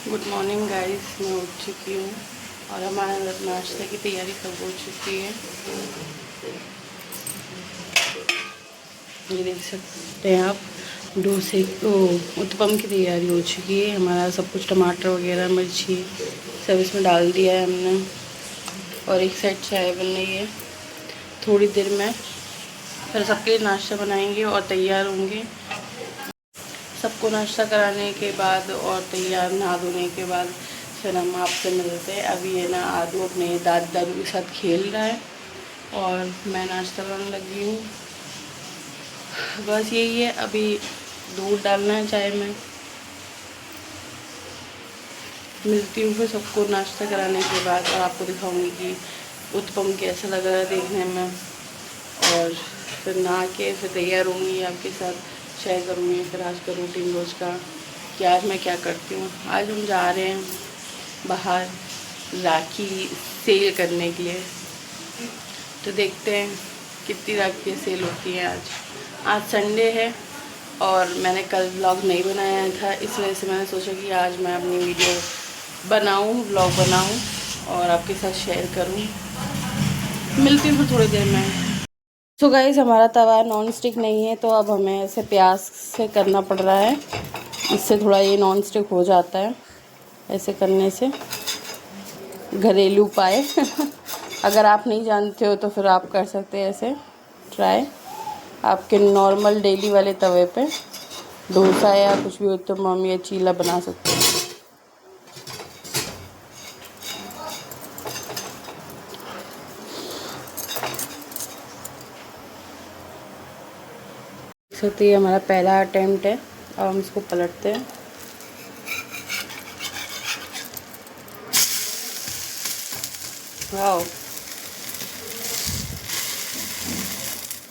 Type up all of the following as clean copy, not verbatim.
Good morning guys, मैं उठ चुकी हूँ और हमारा नाश्ते की तैयारी सब हो चुकी है। ये देख सकते हैं आप, डोसे को उत्पम की तैयारी हो चुकी है। हमारा सब कुछ टमाटर वगैरह मिर्ची सब इसमें डाल दिया है हमने और एक साइड चाय बन रही है। थोड़ी देर में फिर सबके लिए नाश्ता बनाएंगे और तैयार होंगे। सबको नाश्ता कराने के बाद और तैयार नहा धोने के बाद फिर हम आपसे मिलते हैं। अभी ये ना आदू अपने दादू के साथ खेल रहा है और मैं नाश्ता बनाने लगी हूँ। बस यही है, अभी दूध डालना है चाय में। मिलती हूँ फिर सबको नाश्ता कराने के बाद और आपको दिखाऊंगी कि उत्पम कैसा लग रहा है देखने में। और फिर नहा के फिर तैयार होंगी, आपके साथ शेयर करूँगी फिर आज का रूटीन रोज़ का कि आज मैं क्या करती हूँ। आज हम जा रहे हैं बाहर राखी सेल करने के लिए, तो देखते हैं कितनी राखी सेल होती है। आज संडे है और मैंने कल व्लॉग नहीं बनाया था, इस वजह से मैंने सोचा कि आज मैं अपनी वीडियो बनाऊं, व्लॉग बनाऊं और आपके साथ शेयर करूं। मिलती हूँ फिर थोड़ी देर में। तो गाइस, हमारा तवा नॉन स्टिक नहीं है तो अब हमें ऐसे प्याज से करना पड़ रहा है। इससे थोड़ा ये नॉन स्टिक हो जाता है ऐसे करने से, घरेलू उपाय अगर आप नहीं जानते हो तो फिर आप कर सकते हैं ऐसे ट्राई। आपके नॉर्मल डेली वाले तवे पे डोसा या कुछ भी हो तो मम्मी या चीला बना सकते हैं। तो ये हमारा पहला अटेम्प्ट है, अब हम इसको पलटते हैं। वाओ,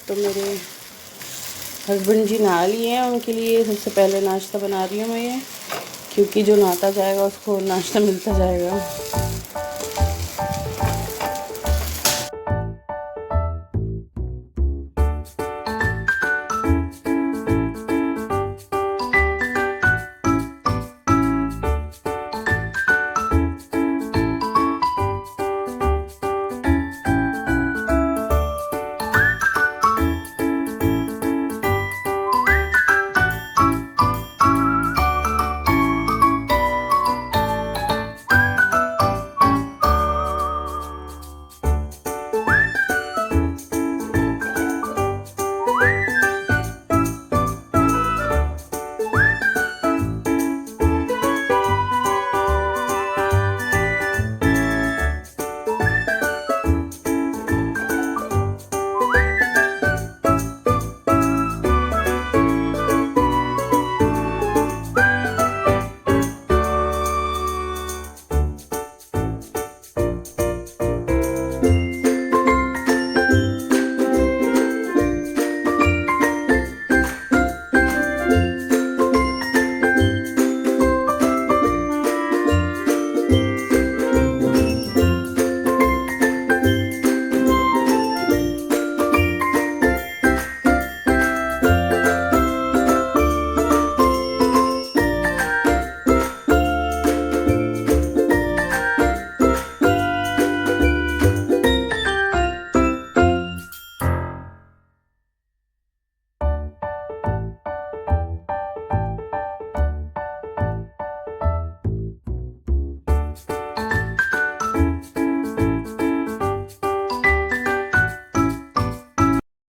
तो मेरे हस्बैंड जी नहा लिए हैं, उनके लिए सबसे पहले नाश्ता बना रही हूँ मैं ये, क्योंकि जो नहाता जाएगा उसको नाश्ता मिलता जाएगा।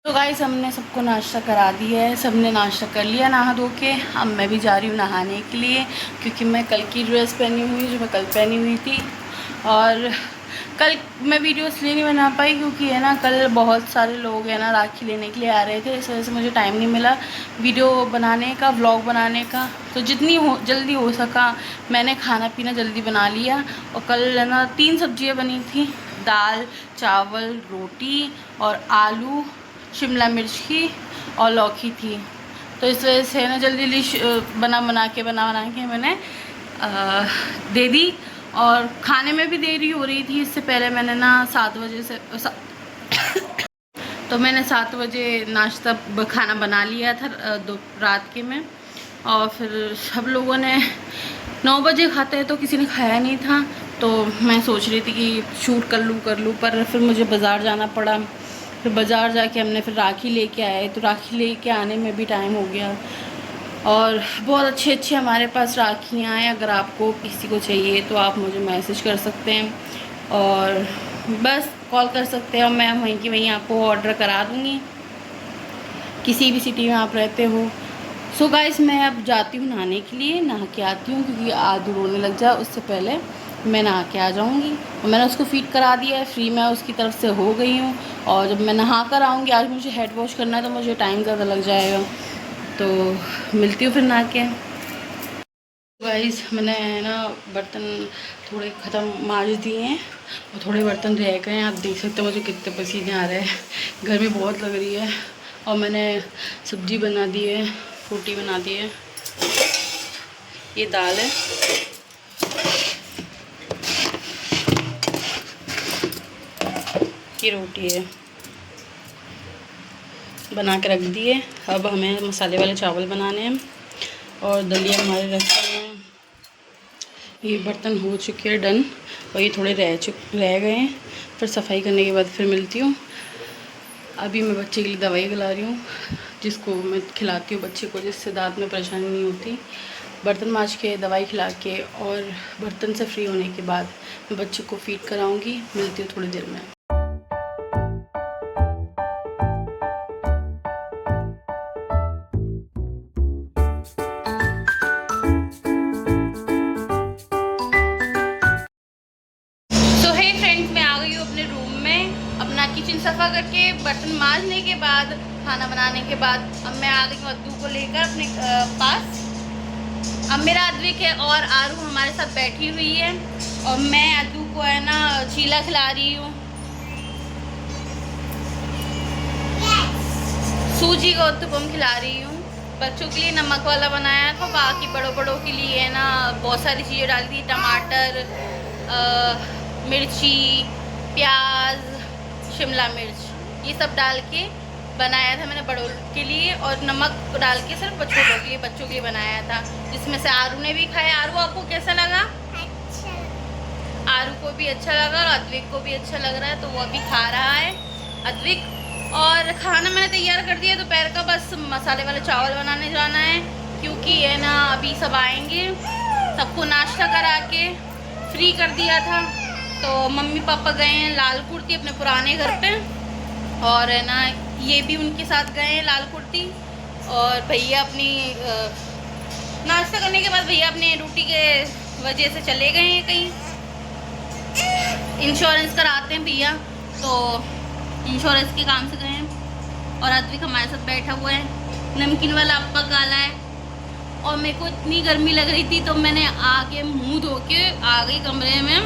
गाइस, हमने सबको नाश्ता करा दिया है, सबने नाश्ता कर लिया नहा धो के। अब मैं भी जा रही हूँ नहाने के लिए, क्योंकि मैं कल की ड्रेस पहनी हुई जो मैं कल पहनी हुई थी। और कल मैं वीडियो इसलिए नहीं बना पाई क्योंकि है ना, कल बहुत सारे लोग है ना राखी लेने के लिए आ रहे थे, इस वजह से मुझे टाइम नहीं मिला वीडियो बनाने का, व्लॉग बनाने का। तो जितनी जल्दी हो सका मैंने खाना पीना जल्दी बना लिया। और कल है ना 3 सब्जियाँ बनी थी, दाल चावल रोटी और आलू शिमला मिर्च की और लौकी थी। तो इस वजह से ना जल्दी बना के मैंने दे दी। और खाने में भी देरी हो रही थी, इससे पहले मैंने ना 7 बजे से तो मैंने 7 बजे नाश्ता खाना बना लिया था रात के में। और फिर सब लोगों ने 9 बजे खाते हैं तो किसी ने खाया नहीं था, तो मैं सोच रही थी कि शूट कर लूँ, पर फिर मुझे बाज़ार जाना पड़ा। फिर बाज़ार जाके हमने फिर राखी लेके आए, तो राखी लेके आने में भी टाइम हो गया। और बहुत अच्छे हमारे पास राखियाँ हैं। अगर आपको किसी को चाहिए तो आप मुझे मैसेज कर सकते हैं और बस कॉल कर सकते हैं और मैं वहीं की वहीं आपको ऑर्डर करा दूँगी, किसी भी सिटी में आप रहते हो। सो गाइस, मैं अब जाती हूँ नहाने के लिए, नहा के आती हूँ क्योंकि आदू रोने लग जाए उससे पहले मैं नहा के आ जाऊँगी। और मैंने उसको फीड करा दिया है, फ्री मैं उसकी तरफ से हो गई हूँ। और जब मैं नहा कर आऊँगी, आज मुझे हेड वॉश करना है तो मुझे टाइम ज़्यादा लग जाएगा, तो मिलती हूँ फिर नहा के। गाइस, मैंने ना बर्तन थोड़े ख़त्म मांज दिए हैं और थोड़े बर्तन रह गए हैं। आप देख सकते हो मुझे कितने पसीने आ रहे हैं, गर्मी बहुत लग रही है। और मैंने सब्ज़ी बना दी है, रोटी बना दी है, ये दाल है, ये रोटी है, बना के रख दिए। अब हमें मसाले वाले चावल बनाने हैं और दलिया हमारे रखे हैं। ये बर्तन हो चुके हैं डन, और ये थोड़े रह गए हैं। फिर सफाई करने के बाद फिर मिलती हूँ। अभी मैं बच्चे के लिए दवाई खिला रही हूँ, जिसको मैं खिलाती हूँ बच्चे को, जिससे दांत में परेशानी नहीं होती। बर्तन मांज के दवाई खिला के और बर्तन से फ्री होने के बाद मैं बच्चे को फीड कराऊंगी। मिलती हूँ थोड़ी देर में। सो हे फ्रेंड्स, मैं आ गई हूँ अपने रूम में। अपना किचन सफ़ा करके बर्तन मांजने के बाद, खाना बनाने के बाद अब मैं आ गई हूँ अद्दू को लेकर अपने पास। अब मेरा अद्विक है और आरू हमारे साथ बैठी हुई है और मैं अद्दू को है ना चीला खिला रही हूँ। सूजी का उत्तपम खिला रही हूँ। बच्चों के लिए नमक वाला बनाया था, बाकी बड़ों के लिए है ना बहुत सारी चीज़ें डाल दी, टमाटर, मिर्ची, प्याज, शिमला मिर्च, ये सब डाल के बनाया था मैंने बड़ों के लिए। और नमक डाल के सिर्फ बच्चों के लिए बनाया था, जिसमें से आरू ने भी खाया। आरू, आपको कैसा लगा? अच्छा। आरू को भी अच्छा लगा और अद्विक को भी अच्छा लग रहा है, तो वो अभी खा रहा है अद्विक। और खाना मैंने तैयार कर दिया दोपहर का, बस मसाले वाले चावल बनाने जाना है, क्योंकि है ना अभी सब आएंगे। सबको नाश्ता करा के फ्री कर दिया था, तो मम्मी पापा गए हैं लाल कुर्ती अपने पुराने घर पे, और है ना ये भी उनके साथ गए हैं लाल कुर्ती। और भैया अपनी नाश्ता करने के बाद भैया अपने ड्यूटी के वजह से चले गए हैं कहीं, इंश्योरेंस कराते हैं भैया, तो इंश्योरेंस के काम से गए हैं। और अद्विक हमारे साथ बैठा हुआ है, नमकीन वाला अप्पा काला है। और मेरे को इतनी गर्मी लग रही थी तो मैंने आके मुंह धो के आ गई कमरे में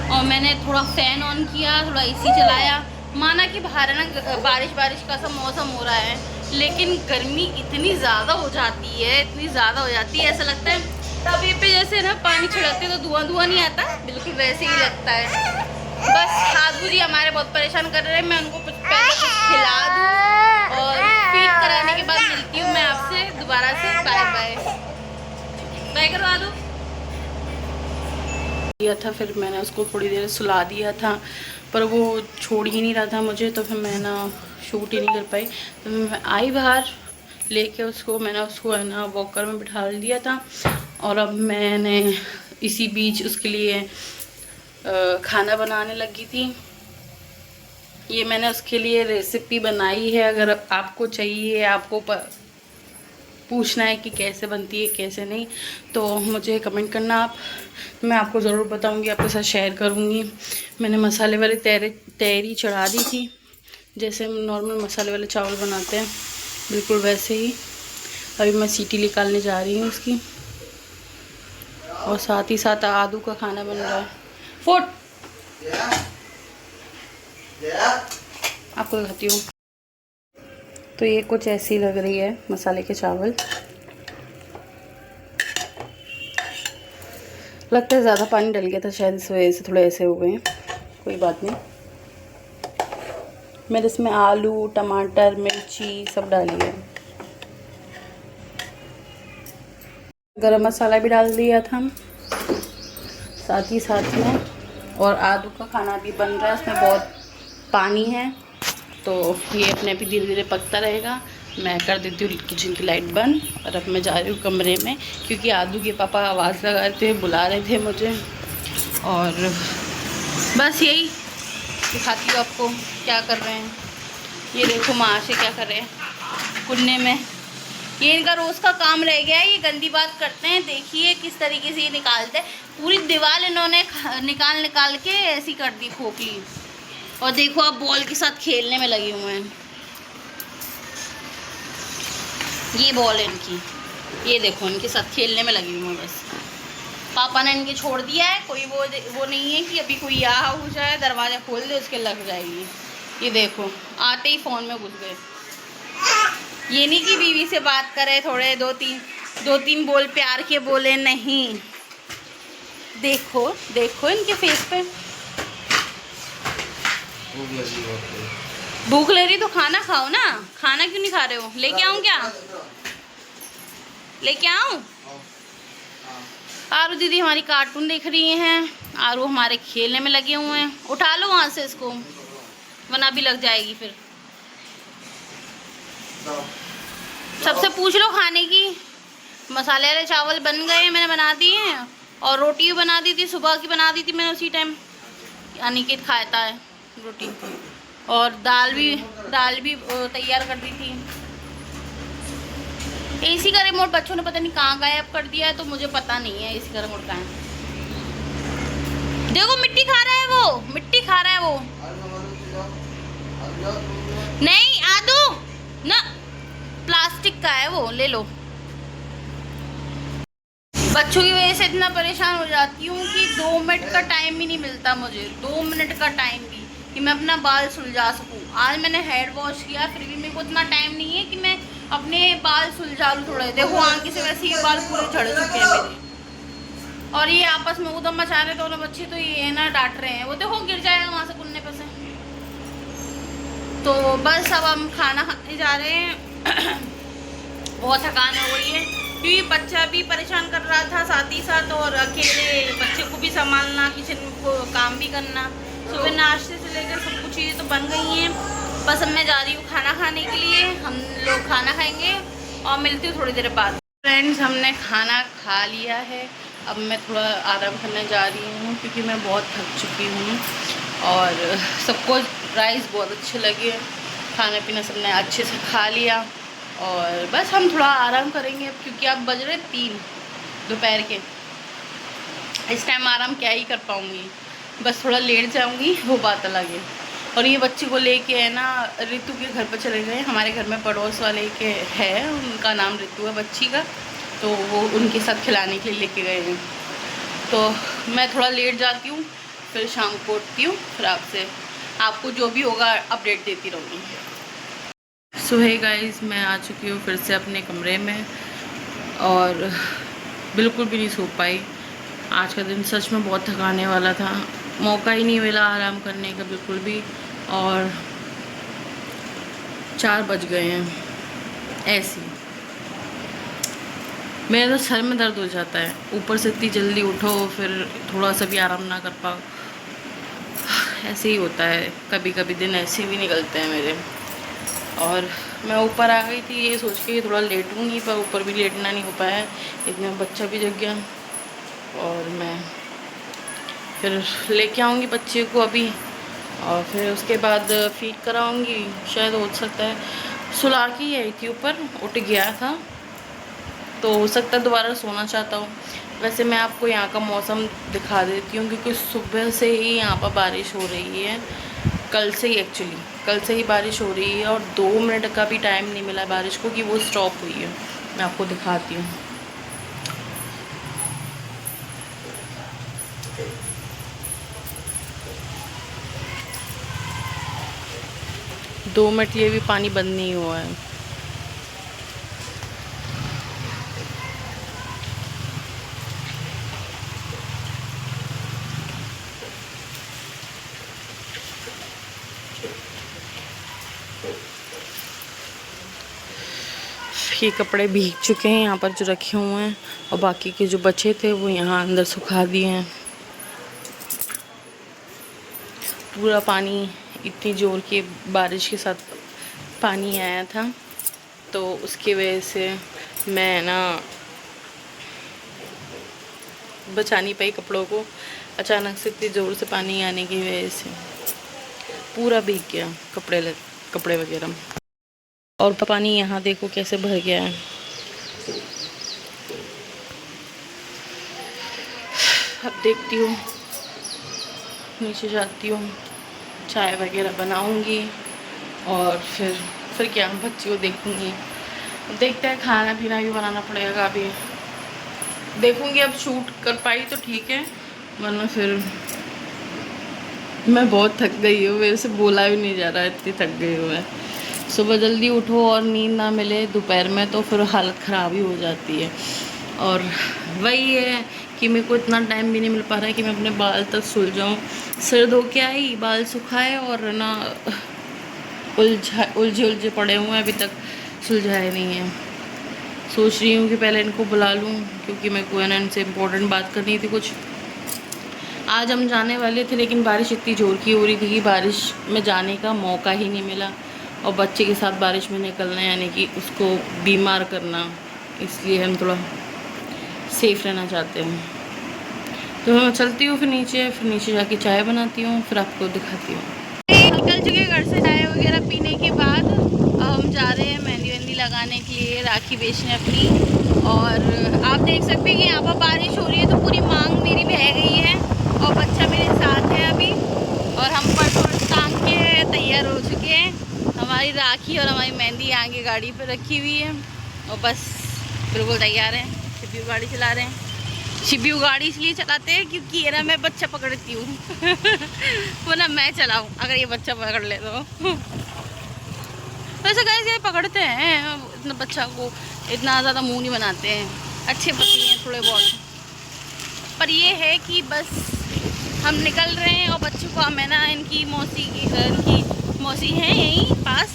और मैंने थोड़ा फ़ैन ऑन किया, थोड़ा एसी चलाया। माना कि बाहर है ना बारिश का सा मौसम हो रहा है, लेकिन गर्मी इतनी ज़्यादा हो जाती है, ऐसा लगता है तवे पे जैसे ना पानी छिड़कते तो धुआं नहीं आता, बिल्कुल वैसे ही लगता है। बस आदू जी हमारे बहुत परेशान कर रहे हैं, मैं उनको पहले कुछ खिला दूँ और फीड कराने के बाद मिलती हूँ मैं आपसे दोबारा से। बाय बाय करो आदू। दिया था, फिर मैंने उसको थोड़ी देर सुला दिया था, पर वो छोड़ ही नहीं रहा था मुझे, तो फिर मैं ना शूट ही नहीं कर पाई। तो मैं आई बाहर लेके उसको, मैंने उसको है ना वॉकर में बिठा दिया था। और अब मैंने इसी बीच उसके लिए खाना बनाने लगी थी। ये मैंने उसके लिए रेसिपी बनाई है, अगर आपको चाहिए, आपको पूछना है कि कैसे बनती है कैसे नहीं, तो मुझे कमेंट करना आप, मैं आपको ज़रूर बताऊंगी, आपके साथ शेयर करूंगी। मैंने मसाले वाली तहरी चढ़ा दी थी, जैसे हम नॉर्मल मसाले वाले चावल बनाते हैं बिल्कुल वैसे ही। अभी मैं सीटी निकालने जा रही हूँ उसकी, और साथ ही साथ आदू का खाना बन रहा है। फुट आपको दिखाती हूँ। तो ये कुछ ऐसी लग रही है मसाले के चावल, लगता है ज़्यादा पानी डल गया था शायद, इस वजह से थोड़े ऐसे हो गए हैं, कोई बात नहीं। मैंने इसमें आलू, टमाटर, मिर्ची सब डाली है। गरम मसाला भी डाल दिया था साथ ही साथ में, और आलू का खाना भी बन रहा है, इसमें बहुत पानी है तो ये अपने आप ही धीरे धीरे पकता रहेगा। मैं कर देती हूँ किचन की लाइट बंद और अब मैं जा रही हूँ कमरे में, क्योंकि आदू के पापा आवाज़ लगा रहे थे, बुला रहे थे मुझे। और बस यही दिखाती हूँ आपको क्या कर रहे हैं। ये देखो माँ से क्या कर रहे हैं कुन्ने में, ये इनका रोज़ का काम रह गया है। ये गंदी बात करते हैं, देखिए किस तरीके से ये निकालते हैं। पूरी दीवार इन्होंने निकाल के ऐसी कर दी खोखली। और देखो आप बॉल के साथ खेलने में लगे हुए हैं। ये बॉल है इनकी, ये देखो इनके साथ खेलने में लगी हुई है। बस पापा ने इनके छोड़ दिया है, कोई वो नहीं है कि अभी कोई यहाँ हो जाए दरवाज़ा खोल दे उसके लग जाएगी। ये देखो आते ही फ़ोन में घुस गए। ये नहीं कि बीवी से बात करे, थोड़े दो तीन बोल प्यार के बोले, नहीं। देखो देखो इनके फेस पे भूख ले रही तो खाना खाओ ना। खाना क्यों नहीं खा रहे हो? लेके आऊं क्या? लेके आऊं? आरू दीदी हमारी कार्टून देख रही हैं, आरू हमारे खेलने में लगे हुए हैं। उठा लो वहां से इसको, वरना भी लग जाएगी फिर। सबसे पूछ लो खाने की। मसाले वाले चावल बन गए, मैंने बना दिए हैं, और रोटी भी बना दी थी, सुबह की बना दी थी मैंने उसी टाइम। अनिकेत खाता है रोटी, और दाल भी तैयार कर दी थी। एसी का रिमोट बच्चों ने पता नहीं कहाँ गायब कर दिया है, तो मुझे पता नहीं है एसी का रिमोट कहाँ है। देखो मिट्टी खा रहा है वो, मिट्टी खा रहा है वो। नहीं आदू ना, प्लास्टिक का है वो, ले लो। बच्चों की वजह से इतना परेशान हो जाती हूँ कि 2 मिनट का टाइम भी नहीं मिलता मुझे, 2 मिनट का टाइम भी, कि मैं अपना बाल सुलझा सकूँ। आज मैंने हेड वॉश किया, फिर भी मेरे को इतना टाइम नहीं है कि मैं अपने बाल सुलझा लूँ थोड़े। देखो आंखें से वैसे ये बाल पूरे झड़ चुके हैं मेरे। और ये आपस में उदम मचा रहे दोनों बच्चे, तो ये ना डांट रहे हैं। वो देखो गिर जाएगा वहाँ से कुन्ने पे से। तो बस अब हम खाना खाने जा रहे हैं। बहुत थकान हो गई है, क्योंकि बच्चा भी परेशान कर रहा था साथ ही साथ, और अकेले बच्चे को भी संभालना, किचन को काम भी करना। सुबह नाश्ते से लेकर सब कुछ चीज़ें तो बन गई हैं। बस अब मैं जा रही हूँ खाना खाने के लिए। हम लोग खाना खाएंगे और मिलती हूँ थोड़ी देर बाद। फ्रेंड्स हमने खाना खा लिया है, अब मैं थोड़ा आराम करने जा रही हूँ, क्योंकि मैं बहुत थक चुकी हूँ। और सबको राइस बहुत अच्छे लगे, खाना पीना सबने अच्छे से खा लिया। और बस हम थोड़ा आराम करेंगे, क्योंकि अब बज रहे 3 दोपहर के। इस टाइम आराम क्या ही कर पाऊँगी, बस थोड़ा लेट जाऊँगी, वो बात अलग है। और ये बच्चे को लेके है ना रितु के घर पर चले गए। हमारे घर में पड़ोस वाले के है, उनका नाम रितु है बच्ची का, तो वो उनके साथ खिलाने के लिए लेके गए हैं। तो मैं थोड़ा लेट जाती हूँ, फिर शाम को उठती हूँ, फिर आपको जो भी होगा अपडेट देती रहूँगी। सो हे गाइस, मैं आ चुकी हूँ फिर से अपने कमरे में, और बिल्कुल भी नहीं सो पाई। आज का दिन सच में बहुत थकाने वाला था, मौका ही नहीं मिला आराम करने का बिल्कुल भी। और 4 बज गए हैं ऐसे। मेरे तो सर में दर्द हो जाता है, ऊपर से इतनी जल्दी उठो, फिर थोड़ा सा भी आराम ना कर पाओ। ऐसे ही होता है, कभी कभी दिन ऐसे भी निकलते हैं मेरे। और मैं ऊपर आ गई थी ये सोच के थोड़ा लेटूंगी, पर ऊपर भी लेटना नहीं हो पाया, इतना बच्चा भी जग गया। और मैं फिर लेके आऊँगी बच्चे को अभी, और फिर उसके बाद फीड कराऊँगी। शायद हो सकता है, सुला के ही आई थी ऊपर, उठ गया था, तो हो सकता है दोबारा सोना चाहता हूँ। वैसे मैं आपको यहाँ का मौसम दिखा देती हूँ, क्योंकि सुबह से ही यहाँ पर बारिश हो रही है। कल से ही एक्चुअली कल से ही बारिश हो रही है, और 2 मिनट का भी टाइम नहीं मिला बारिश को कि वो स्टॉप हुई है। मैं आपको दिखाती हूँ। दो मिनट ये भी पानी बंद नहीं हुआ है। ये कपड़े भीग चुके हैं यहाँ पर जो रखे हुए हैं, और बाकी के जो बचे थे वो यहाँ अंदर सुखा दिए हैं। पूरा पानी, इतनी ज़ोर की बारिश के साथ पानी आया था, तो उसकी वजह से मैं ना बचा नहीं पाई कपड़ों को। अचानक से इतनी ज़ोर से पानी आने की वजह से पूरा भीग गया कपड़े वगैरह। और पानी यहाँ देखो कैसे भर गया है। अब देखती हूँ, नीचे जाती हूँ, चाय वगैरह बनाऊँगी और फिर क्या, बच्ची को देखूँगी। देखते हैं, खाना पीना भी बनाना पड़ेगा अभी। देखूँगी, अब शूट कर पाई तो ठीक है, वरना फिर मैं बहुत थक गई हूँ, मेरे से बोला भी नहीं जा रहा, इतनी थक गई हूँ मैं। सुबह जल्दी उठो और नींद ना मिले दोपहर में तो फिर हालत ख़राब ही हो जाती है। और वही है कि मेरे को इतना टाइम भी नहीं मिल पा रहा है कि मैं अपने बाल तक सुलझाऊँ। सिर धो के आई, बाल सुखाए और ना उलझे पड़े हुए हैं, अभी तक सुलझाए नहीं हैं। सोच रही हूँ कि पहले इनको बुला लूँ, क्योंकि मेरे को इनसे इम्पोर्टेंट बात करनी थी कुछ। आज हम जाने वाले थे, लेकिन बारिश इतनी ज़ोर की हो रही थी कि बारिश में जाने का मौका ही नहीं मिला। और बच्चे के साथ बारिश में निकलना यानी कि उसको बीमार करना, इसलिए हम थोड़ा सेफ रहना चाहते हैं। तो मैं चलती हूँ फिर नीचे जाके चाय बनाती हूँ, फिर आपको दिखाती हूँ। निकल चुके घर से चाय वगैरह पीने के बाद हम जा रहे हैं मेहंदी लगाने के लिए, राखी बेचने अपनी। और आप देख सकते हैं कि यहाँ पर बारिश हो रही है, तो पूरी मांग मेरी बह गई है और बच्चा मेरे साथ है अभी। और हम पर्स टांग के तैयार हो चुके हैं। हमारी राखी और हमारी मेहंदी आगे गाड़ी पर रखी हुई है और बस बिल्कुल तैयार हैं। शिब्बू गाड़ी चला रहे हैं। शिब्बू गाड़ी इसलिए चलाते हैं क्योंकि ये ना मैं बच्चा पकड़ती हूँ वरना मैं चलाऊँ अगर ये बच्चा पकड़ ले तो। वैसे गाइस ये पकड़ते हैं, इतना बच्चा को इतना ज़्यादा मुँह नहीं बनाते हैं, अच्छे पति हैं थोड़े बहुत। पर ये है कि बस हम निकल रहे हैं और बच्चों को हमें ना इनकी मौसी हैं यहीं पास,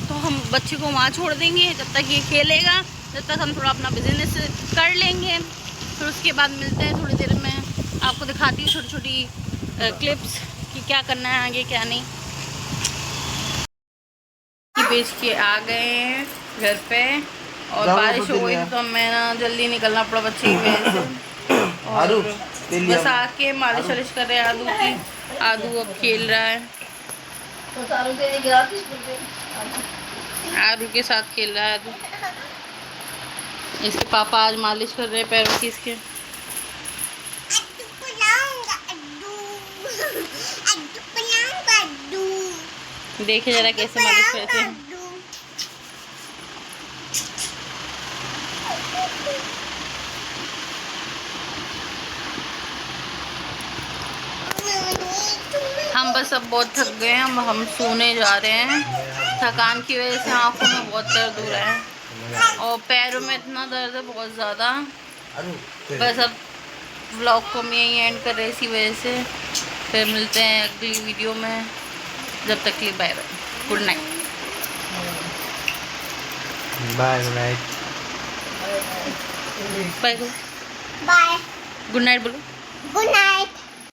तो हम बच्चे को वहाँ छोड़ देंगे जब तक ये खेलेगा, जब तक हम थोड़ा अपना बिजनेस कर लेंगे। फिर उसके बाद मिलते हैं थोड़ी देर में, आपको दिखाती हूँ छोटी छोटी क्लिप्स कि क्या करना है आगे क्या नहीं। बेच के आ गए हैं घर पे और बारिश हो गई तो मैं ना जल्दी निकलना पड़ा बच्चे की वजह से। और बस आके मालिश वालिश कर रहे हैं आदू की। आदू अब खेल रहा है, आदू के साथ खेल रहा है आदू। इसके पापा आज मालिश कर रहे हैं पैरों की इसके। देखिए जरा कैसे मालिश करते हैं। हम बस अब बहुत थक गए हैं, हम सोने जा रहे हैं। थकान की वजह से आँखों में बहुत दर्द हो रहा है और पैरों में इतना दर्द है बहुत ज़्यादा। बस अब व्लॉग को हम यहीं एंड कर रहे हैं इसी वजह से। फिर मिलते हैं अगली वीडियो में, जब तक के लिए bye bye, good night. Bye good night, bye bye good night बोलो। Good night.